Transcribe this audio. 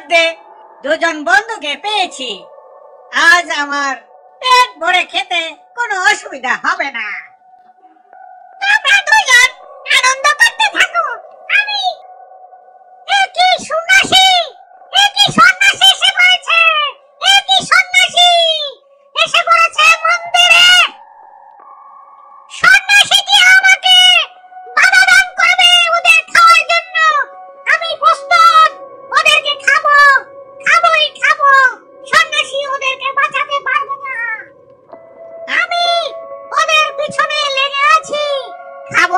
মধ্যে দুজন বন্ধুকে পেয়েছি। আজ আমার পেট ভরে খেতে কোনো অসুবিধা হবে না। তোমরা দুজন আনন্দ করতে থাকো। আমি একই সন্ন্যাসী এসে পড়েছে। একই সন্ন্যাসী এসে পড়েছে মন্দিরে। সন্ন্যাসীটি আমাকে বাধা দান করবে ওদের খাওয়ার জন্য। আমি প্রস্তুত, ওদেরকে খাবোই খাবো। সন্ন্যাসী ওদেরকে বাঁচাতে পারবে না। আমি ওদের পিছনে লেগে আছি, খাবো